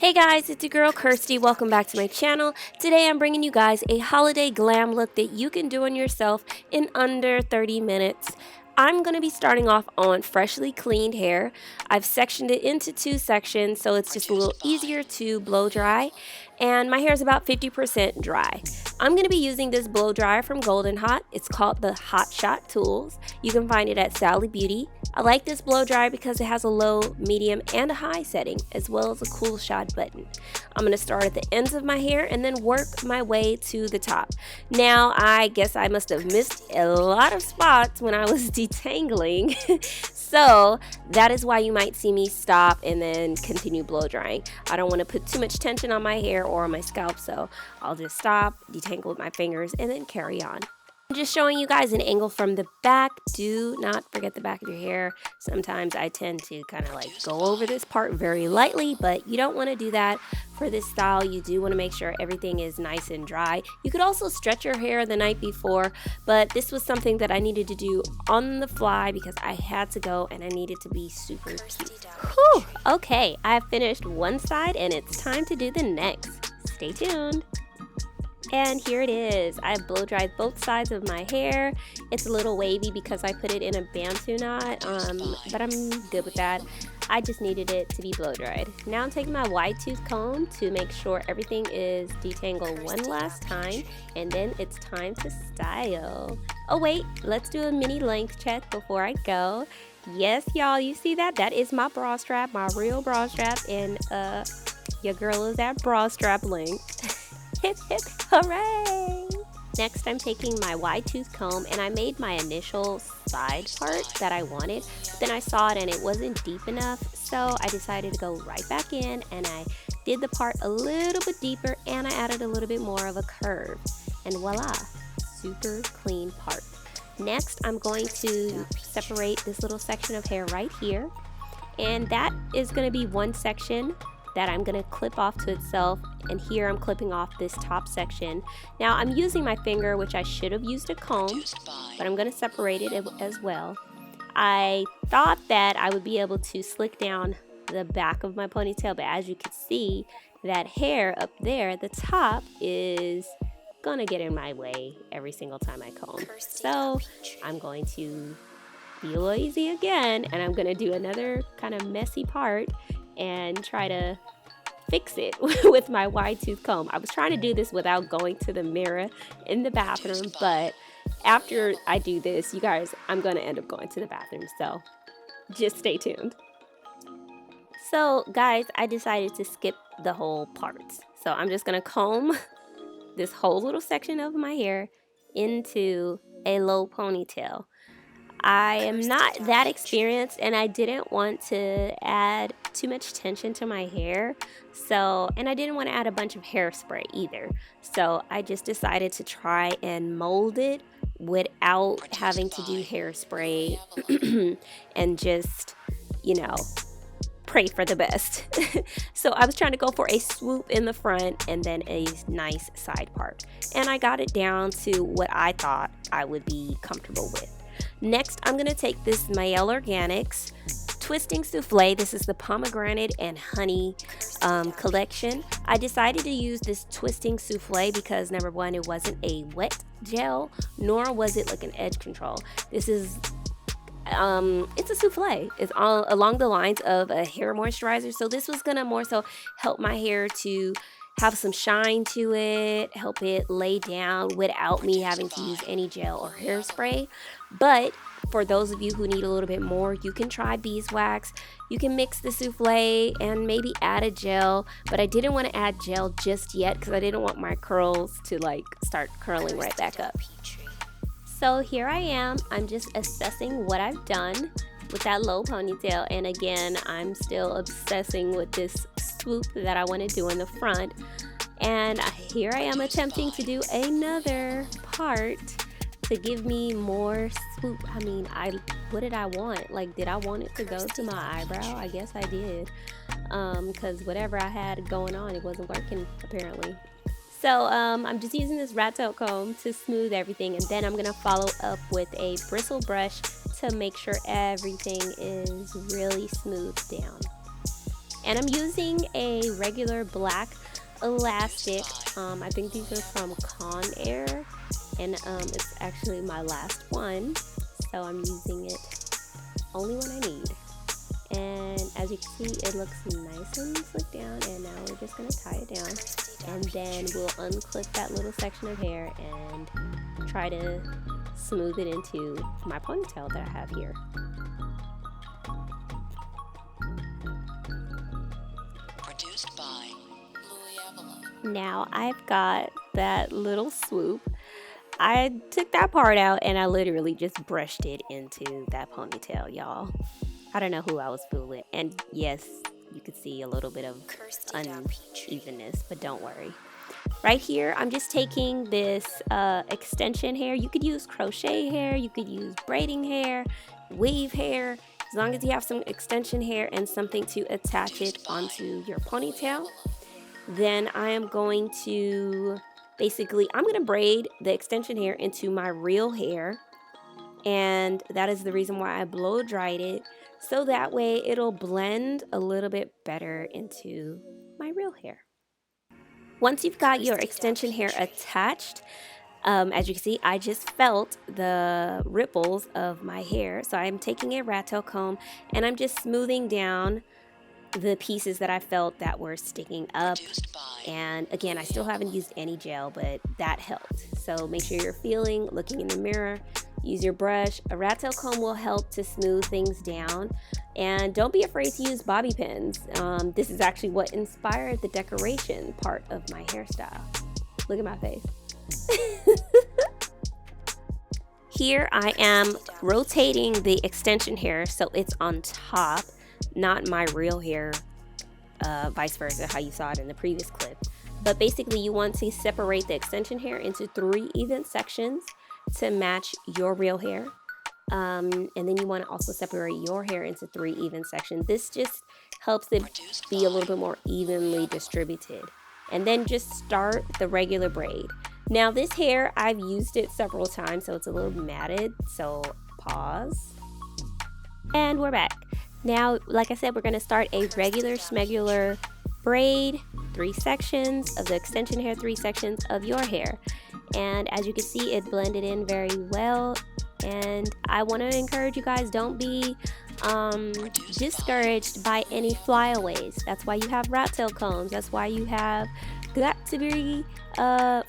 Hey guys, it's your girl Kirsty. Welcome back to my channel. Today I'm bringing you guys a holiday glam look that you can do on yourself in under 30 minutes. I'm going to be starting off on freshly cleaned hair. I've sectioned it into two sections so it's just a little easier to blow dry. And my hair is about 50% dry. I'm going to be using this blow dryer from Golden Hot. It's called the Hot Shot Tools. You can find it at Sally Beauty. I like this blow dryer because it has a low, medium, and a high setting, as well as a cool shot button. I'm going to start at the ends of my hair and then work my way to the top. Now, I guess I must have missed a lot of spots when I was detangling. So that is why you might see me stop and then continue blow drying. I don't want to put too much tension on my hair or on my scalp, so I'll just stop, detangle with my fingers, and then carry on. I'm just showing you guys an angle from the back. Do not forget the back of your hair. Sometimes I tend to kind of like go over this part very lightly, but you don't want to do that. For this style, you do want to make sure everything is nice and dry. You could also stretch your hair the night before, but this was something that I needed to do on the fly because I had to go and I needed to be super cute. Whew. Okay, I've finished one side and it's time to do the next. Stay tuned. And here it is. I blow dried both sides of my hair. It's a little wavy because I put it in a bantu knot, but I'm good with that. I just needed it to be blow dried. Now I'm taking my wide tooth comb to make sure everything is detangled one last time, and then it's time to style. Oh wait, let's do a mini length check before I go. Yes, y'all, you see that? That is my bra strap, my real bra strap, and your girl is at bra strap length. Hip hip hooray! Next I'm taking my wide tooth comb and I made my initial side part that I wanted, but then I saw it and it wasn't deep enough, so I decided to go right back in and I did the part a little bit deeper and I added a little bit more of a curve, and voila, super clean part. Next I'm going to separate this little section of hair right here, and that is going to be one section that I'm going to clip off to itself, and here I'm clipping off this top section. Now I'm using my finger, which I should have used a comb, but I'm going to separate it as well. I thought that I would be able to slick down the back of my ponytail, but as you can see, that hair up there at the top is gonna get in my way every single time I comb. So I'm going to be lazy again, and I'm going to do another kind of messy part and try to fix it with my wide tooth comb. I was trying to do this without going to the mirror in the bathroom, but after I do this, you guys, I'm going to end up going to the bathroom, so just stay tuned. So guys, I decided to skip the whole parts. So I'm just going to comb this whole little section of my hair into a low ponytail. I am not that experienced and I didn't want to add too much tension to my hair, and I didn't want to add a bunch of hairspray either, so I just decided to try and mold it without having to do hairspray and just, you know, pray for the best. So I was trying to go for a swoop in the front and then a nice side part, and I got it down to what I thought I would be comfortable with. Next, I'm going to take this Maelle Organics Twisting Souffle. This is the pomegranate and honey collection. I decided to use this Twisting Souffle because number one, it wasn't a wet gel, nor was it like an edge control. This is it's a souffle. It's all along the lines of a hair moisturizer, so this was gonna more so help my hair to have some shine to it, help it lay down without me having to use any gel or hairspray. But for those of you who need a little bit more, you can try beeswax. You can mix the souffle and maybe add a gel, but I didn't want to add gel just yet because I didn't want my curls to like start curling right back up. So here I am. I'm just assessing what I've done with that low ponytail, and again, I'm still obsessing with this swoop that I want to do in the front, and here I am attempting to do another part to give me more swoop. I mean, what did I want? Like, did I want it to go to my eyebrow? I guess I did, because whatever I had going on, it wasn't working apparently. So I'm just using this rat tail comb to smooth everything, and then I'm gonna follow up with a bristle brush to make sure everything is really smoothed down. And I'm using a regular black elastic. I think these are from Conair, and it's actually my last one, so I'm using it only when I need. And as you can see, it looks nice and slick down, and now we're just going to tie it down, and then we'll unclip that little section of hair and try to smooth it into my ponytail that I have here. Produced by Now I've got that little swoop. I took that part out and I literally just brushed it into that ponytail, y'all. I don't know who I was fooling. And yes, you could see a little bit of unevenness, but don't worry. Right here, I'm just taking this extension hair. You could use crochet hair, you could use braiding hair, weave hair, as long as you have some extension hair and something to attach it onto your ponytail. Then I am going to I'm going to braid the extension hair into my real hair. And that is the reason why I blow dried it, so that way it'll blend a little bit better into my real hair. Once you've got your extension hair attached, as you can see, I just felt the ripples of my hair. So I'm taking a rat tail comb and I'm just smoothing down the pieces that I felt that were sticking up. And again, I still haven't used any gel, but that helped. So make sure you're looking in the mirror. Use your brush. A rat tail comb will help to smooth things down. And don't be afraid to use bobby pins. This is actually what inspired the decoration part of my hairstyle. Look at my face. Here I am rotating the extension hair so it's on top, not my real hair, vice versa, how you saw it in the previous clip. But basically you want to separate the extension hair into 3 even sections to match your real hair. And then you want to also separate your hair into 3 even sections. This just helps it be a little bit more evenly distributed. And then just start the regular braid. Now this hair, I've used it several times, so it's a little matted, so pause. And we're back. Now, like I said, we're going to start a regular smegular braid, 3 sections of the extension hair, 3 sections of your hair. And as you can see, it blended in very well. And I want to encourage you guys, don't be discouraged by any flyaways. That's why you have rat tail combs. That's why you have got to be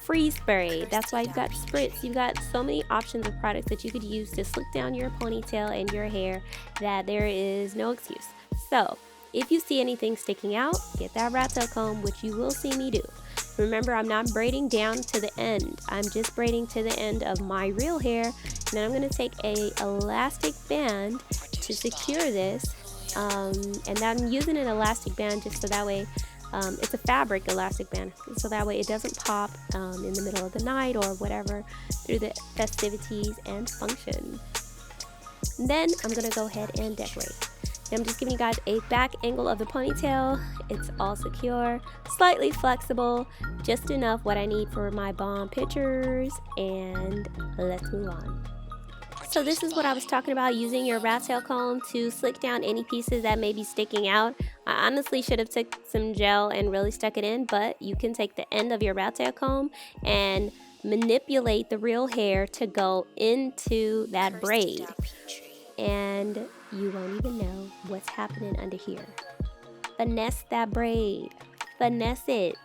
freeze spray. That's why you've got spritz. You've got so many options of products that you could use to slick down your ponytail and your hair that there is no excuse. So if you see anything sticking out, get that rat tail comb, which you will see me do. Remember, I'm not braiding down to the end. I'm just braiding to the end of my real hair. And then I'm going to take a elastic band to secure this. And I'm using an elastic band just so that way, it's a fabric elastic band. So that way it doesn't pop in the middle of the night or whatever through the festivities and function. And then I'm going to go ahead and decorate. I'm just giving you guys a back angle of the ponytail. It's all secure, slightly flexible, just enough what I need for my bomb pictures, and let's move on. So this is what I was talking about, using your rat tail comb to slick down any pieces that may be sticking out. I honestly should have took some gel and really stuck it in, but you can take the end of your rat tail comb and manipulate the real hair to go into that braid. And you won't even know what's happening under here. Finesse that braid. Finesse it.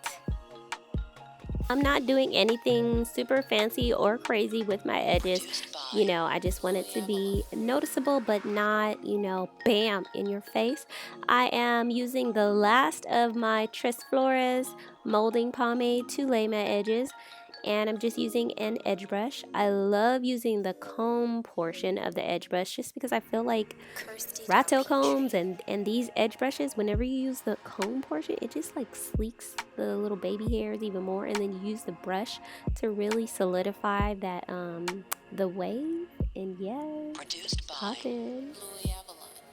I'm not doing anything super fancy or crazy with my edges. You know, I just want it to be noticeable, but not, you know, bam, in your face. I am using the last of my Tres Flores molding pomade to lay my edges. And I'm just using an edge brush. I love using the comb portion of the edge brush just because I feel like rat tail combs and these edge brushes, whenever you use the comb portion, it just like sleeks the little baby hairs even more. And then you use the brush to really solidify that the wave. And yes, pop in.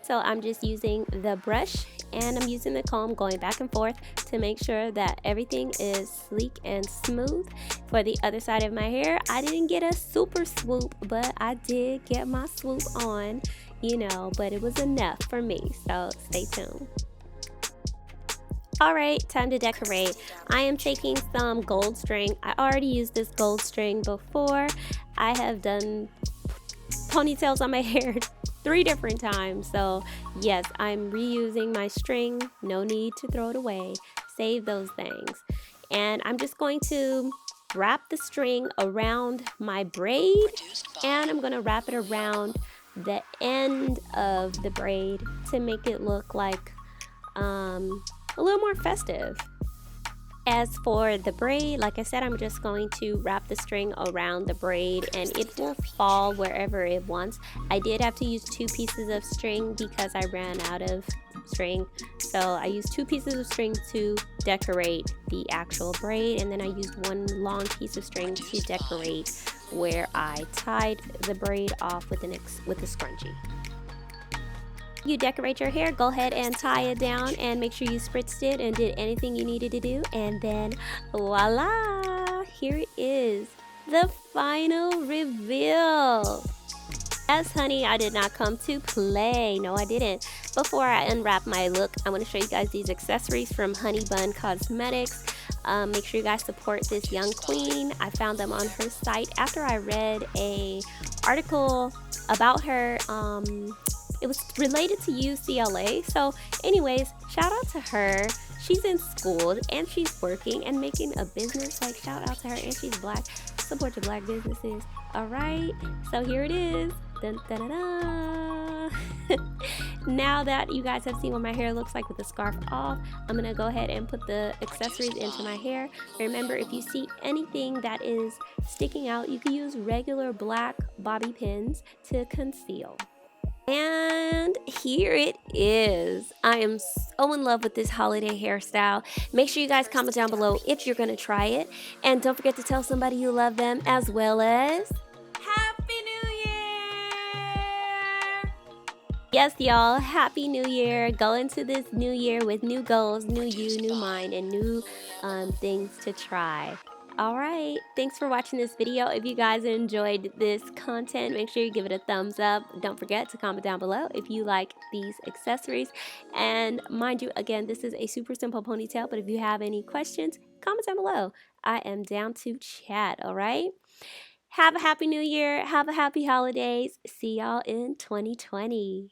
So I'm just using the brush and I'm using the comb, going back and forth to make sure that everything is sleek and smooth. For the other side of my hair, I didn't get a super swoop, but I did get my swoop on, you know, but it was enough for me, so stay tuned. Alright, time to decorate. I am taking some gold string. I already used this gold string before. I have done ponytails on my hair 3 different times. So yes, I'm reusing my string. No need to throw it away. Save those things. And I'm just going to wrap the string around my braid, and I'm going to wrap it around the end of the braid to make it look like a little more festive. As for the braid, like I said, I'm just going to wrap the string around the braid and it will fall wherever it wants. I did have to use 2 pieces of string because I ran out of string. So I used 2 pieces of string to decorate the actual braid, and then I used 1 long piece of string to decorate where I tied the braid off with a scrunchie. You decorate your hair, go ahead and tie it down and make sure you spritzed it and did anything you needed to do, and then voila, here it is, the final reveal. Yes, honey, I did not come to play. No, I didn't. Before I unwrap my look, I want to show you guys these accessories from Honey Bun Cosmetics. Make sure you guys support this young queen. I found them on her site after I read a article about her. It was related to UCLA. So anyways, shout out to her. She's in school and she's working and making a business. Like, shout out to her, and she's black. Support your black businesses. All right, so here it is. Dun, dun, dun, dun. Now that you guys have seen what my hair looks like with the scarf off, I'm gonna go ahead and put the accessories into my hair. Remember, if you see anything that is sticking out, you can use regular black bobby pins to conceal. And here it is. I am so in love with this holiday hairstyle. Make sure you guys comment down below if you're going to try it. And don't forget to tell somebody you love them, as well as Happy New Year! Yes, y'all, Happy New Year. Go into this new year with new goals, new you, new mind, and new things to try. Alright, thanks for watching this video. If you guys enjoyed this content, make sure you give it a thumbs up. Don't forget to comment down below if you like these accessories. And mind you, again, this is a super simple ponytail, but if you have any questions, comment down below. I am down to chat, alright? Have a happy new year. Have a happy holidays. See y'all in 2020.